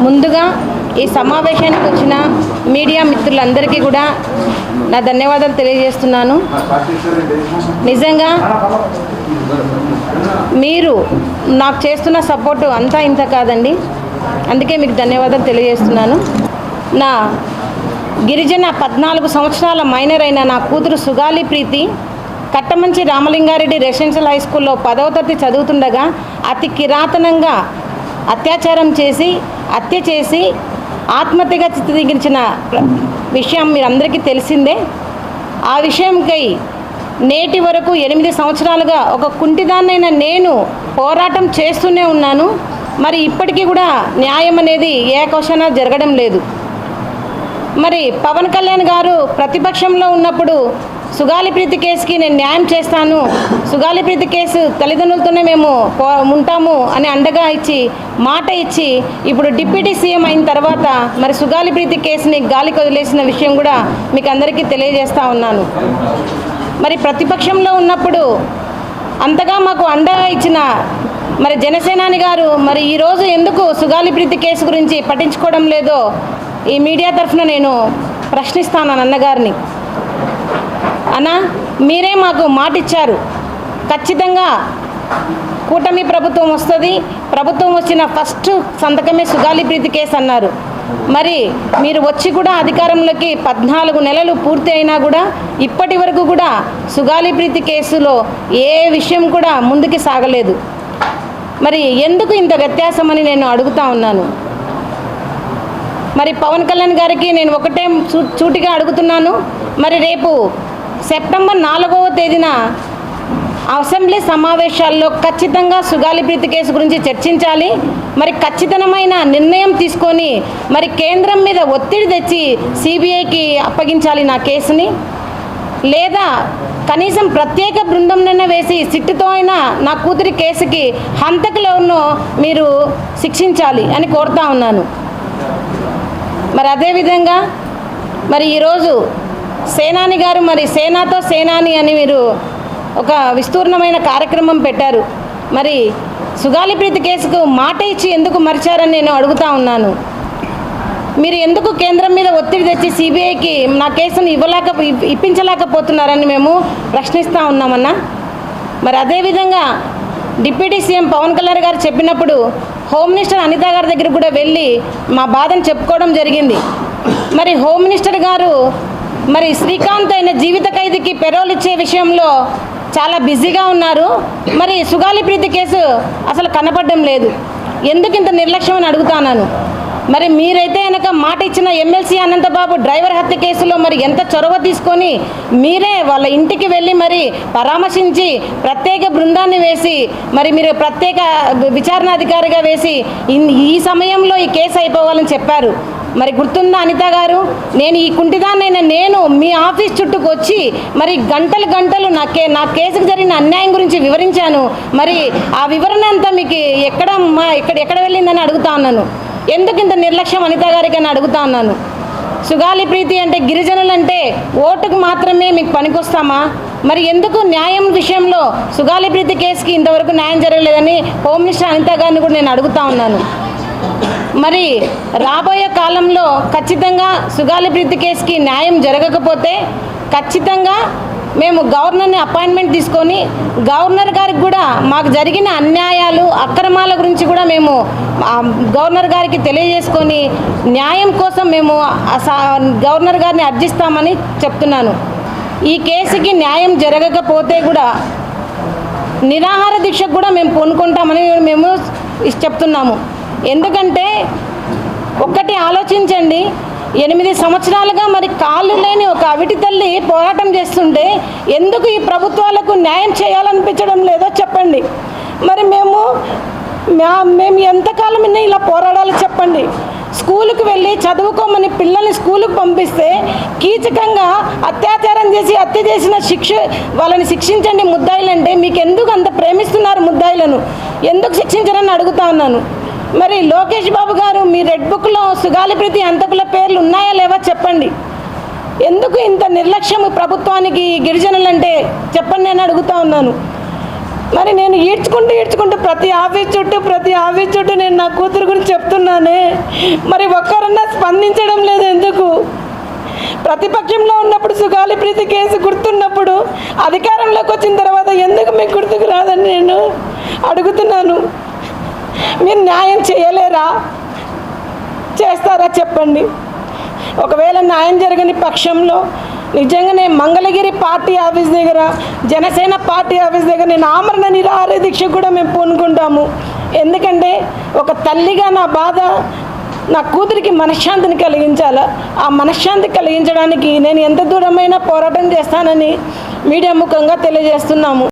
ముందుగా ఈ సమావేశానికి వచ్చిన మీడియా మిత్రులందరికీ కూడా నా ధన్యవాదాలు తెలియజేస్తున్నాను. నిజంగా మీరు నాకు చేస్తున్న సపోర్టు అంతా ఇంత కాదండి, అందుకే మీకు ధన్యవాదాలు తెలియజేస్తున్నాను. నా గిరిజన 14 సంవత్సరాల మైనర్ అయిన నా కూతురు సుగాలి ప్రీతి కట్టమంచి రామలింగారెడ్డి రెసిడెన్షియల్ హై స్కూల్లో 10వ తరగతి చదువుతుండగా అతి కిరాతనంగా అత్యాచారం చేసి హత్య చేసి ఆత్మహత్యగా చిత్రీకరించిన విషయం మీరందరికీ తెలిసిందే. ఆ విషయంకై నేటి వరకు 8 సంవత్సరాలుగా ఒక కుంటిదాన్నైన నేను పోరాటం చేస్తూనే ఉన్నాను. మరి ఇప్పటికీ కూడా న్యాయం అనేది ఏకవశన జరగడం లేదు. మరి పవన్ కళ్యాణ్ గారు ప్రతిపక్షంలో ఉన్నప్పుడు సుగాలి ప్రీతి కేసుకి నేను న్యాయం చేస్తాను, సుగాలి ప్రీతి కేసు తల్లిదండ్రులతోనే మేము ఉంటాము అని అండగా ఇచ్చి మాట ఇచ్చి ఇప్పుడు డిప్యూటీ సీఎం అయిన తర్వాత మరి సుగాలి ప్రీతి కేసుని గాలికి వదిలేసిన విషయం కూడా మీకు అందరికీ తెలియజేస్తూ ఉన్నాను. మరి ప్రతిపక్షంలో ఉన్నప్పుడు అంతగా మాకు అండగా ఇచ్చిన మరి జనసేనాని గారు మరి ఈరోజు ఎందుకు సుగాలి ప్రీతి కేసు గురించి పట్టించుకోవడం లేదో ఈ మీడియా తరఫున నేను ప్రశ్నిస్తాను అన్నగారిని. అన్న, మీరే మాకు మాట ఇచ్చారు, ఖచ్చితంగా కూటమి ప్రభుత్వం వస్తుంది, ప్రభుత్వం వచ్చిన ఫస్ట్ సంతకమే సుగాలి ప్రీతి కేసు అన్నారు. మరి మీరు వచ్చి కూడా అధికారంలోకి 14 నెలలు పూర్తి అయినా కూడా ఇప్పటి వరకు కూడా సుగాలి ప్రీతి కేసులో ఏ విషయం కూడా ముందుకు సాగలేదు. మరి ఎందుకు ఇంత వ్యత్యాసం అని నేను అడుగుతా ఉన్నాను. మరి పవన్ కళ్యాణ్ గారికి నేను ఒకటే సూటిగా అడుగుతున్నాను. మరి రేపు సెప్టెంబర్ 4వ తేదీన అసెంబ్లీ సమావేశాల్లో ఖచ్చితంగా సుగాలి ప్రీతి కేసు గురించి చర్చించాలి. మరి ఖచ్చితమైన నిర్ణయం తీసుకొని మరి కేంద్రం మీద ఒత్తిడి తెచ్చి సిబిఐకి అప్పగించాలి నా కేసుని, లేదా కనీసం ప్రత్యేక బృందంనైనా వేసి సిట్టుతో అయినా నా కూతురి కేసుకి హంతకులను మీరు శిక్షించాలి అని కోరుతా ఉన్నాను. మరి అదేవిధంగా మరి ఈరోజు సేనాని గారు మరి సేనాతో సేనాని అని మీరు ఒక విస్తూర్ణమైన కార్యక్రమం పెట్టారు. మరి సుగాలి ప్రీతి కేసుకు మాట ఇచ్చి ఎందుకు మరిచారని నేను అడుగుతా ఉన్నాను. మీరు ఎందుకు కేంద్రం మీద ఒత్తిడి తెచ్చి సిబిఐకి నా కేసును ఇప్పించలేకపోతున్నారని మేము ప్రశ్నిస్తూ ఉన్నామన్నా. మరి అదేవిధంగా డిప్యూటీ సీఎం పవన్ కళ్యాణ్ గారు చెప్పినప్పుడు హోమ్ మినిస్టర్ అనిత గారి దగ్గర కూడా వెళ్ళి మా బాధను చెప్పుకోవడం జరిగింది. మరి హోమ్ మినిస్టర్ గారు మరి శ్రీకాంత్ అయిన జీవిత ఖైదీకి పెరోల్ ఇచ్చే విషయంలో చాలా బిజీగా ఉన్నారు. మరి సుగాలి ప్రీతి కేసు అసలు కనపడడం లేదు. ఎందుకు ఇంత నిర్లక్ష్యం అని అడుగుతాను. మరి మీరైతే కనుక మాట ఇచ్చిన ఎమ్మెల్సీ అనంతబాబు డ్రైవర్ హత్య కేసులో మరి ఎంత చొరవ తీసుకొని మీరే వాళ్ళ ఇంటికి వెళ్ళి మరి పరామర్శించి ప్రత్యేక బృందాన్ని వేసి మరి మీరు ప్రత్యేక విచారణాధికారిగా వేసి ఈ సమయంలో ఈ కేసు అయిపోవాలని చెప్పారు. మరి గుర్తుందా అనిత గారు, నేను ఈ కుంటిదాన్నైనా నేను మీ ఆఫీస్ చుట్టూకు వచ్చి మరి గంటలు నా కేసుకు జరిగిన అన్యాయం గురించి వివరించాను. మరి ఆ వివరణ అంతా మీకు ఎక్కడ వెళ్ళిందని అడుగుతా ఉన్నాను. ఎందుకు ఇంత నిర్లక్ష్యం అనిత గారికి అని అడుగుతా ఉన్నాను. సుగాలి ప్రీతి అంటే గిరిజనులంటే ఓటుకు మాత్రమే మీకు పనికొస్తామా? మరి ఎందుకు న్యాయం విషయంలో సుగాలి ప్రీతి కేసుకి ఇంతవరకు న్యాయం జరగలేదని హోమ్ మినిస్టర్ అనిత గారిని కూడా నేను అడుగుతా ఉన్నాను. మరి రాబోయే కాలంలో ఖచ్చితంగా సుగాలి ప్రీతి కేసుకి న్యాయం జరగకపోతే ఖచ్చితంగా మేము గవర్నర్ని అపాయింట్మెంట్ తీసుకొని గవర్నర్ గారికి కూడా మాకు జరిగిన అన్యాయాలు అక్రమాల గురించి కూడా మేము గవర్నర్ గారికి తెలియజేసుకొని న్యాయం కోసం మేము గవర్నర్ గారిని అర్జిస్తామని చెప్తున్నాను. ఈ కేసుకి న్యాయం జరగకపోతే కూడా నిరాహార దీక్షకు కూడా మేము పూనుకుంటామని మేము చెప్తున్నాము. ఎందుకంటే ఒక్కటి ఆలోచించండి, 8 సంవత్సరాలుగా మరి కాళ్ళు లేని ఒక అవిటి తల్లి పోరాటం చేస్తుంటే ఎందుకు ఈ ప్రభుత్వాలకు న్యాయం చేయాలనిపించడం లేదో చెప్పండి. మరి మేము ఎంతకాలం ఇలా పోరాడాలో చెప్పండి. స్కూలుకు వెళ్ళి చదువుకోమని పిల్లల్ని స్కూలుకు పంపిస్తే కీచకంగా అత్యాచారం చేసి హత్య చేసిన వాళ్ళని శిక్షించండి ముద్దాయిలంటే. మీకు ఎందుకు అంత ప్రేమిస్తున్నారు ముద్దాయిలను, ఎందుకు శిక్షించరని అడుగుతా ఉన్నాను. మరి లోకేష్ బాబు గారు మీ రెడ్ బుక్లో సుగాలి ప్రీతి హంతకుల పేర్లు ఉన్నాయా లేవా చెప్పండి. ఎందుకు ఇంత నిర్లక్ష్యం ప్రభుత్వానికి గిరిజనులంటే చెప్పండి అని అడుగుతా ఉన్నాను. మరి నేను ఈడ్చుకుంటూ ప్రతి ఆఫీస్ చుట్టూ నేను నా కూతురు గురించి చెప్తున్నానే, మరి ఒక్కరన్నా స్పందించడం లేదు ఎందుకు? ప్రతిపక్షంలో ఉన్నప్పుడు సుగాలి ప్రీతి కేసు గుర్తున్నప్పుడు అధికారంలోకి వచ్చిన తర్వాత ఎందుకు మీకు గుర్తుకు రాదని నేను అడుగుతున్నాను. మీరు న్యాయం చేయలేరా? చేస్తారా చెప్పండి. ఒకవేళ న్యాయం జరగని పక్షంలో నిజంగానే మంగళగిరి పార్టీ ఆఫీస్ దగ్గర, జనసేన పార్టీ ఆఫీస్ దగ్గర నేను ఆమరణ నిరాహార దీక్ష కూడా మేము పూనుకుంటాము. ఎందుకంటే ఒక తల్లిగా నా బాధ, నా కూతురికి మనశ్శాంతిని కలిగించాలా. ఆ మనశ్శాంతి కలిగించడానికి నేను ఎంత దూరమైనా పోరాటం చేస్తానని మీడియా ముఖంగా తెలియజేస్తున్నాము.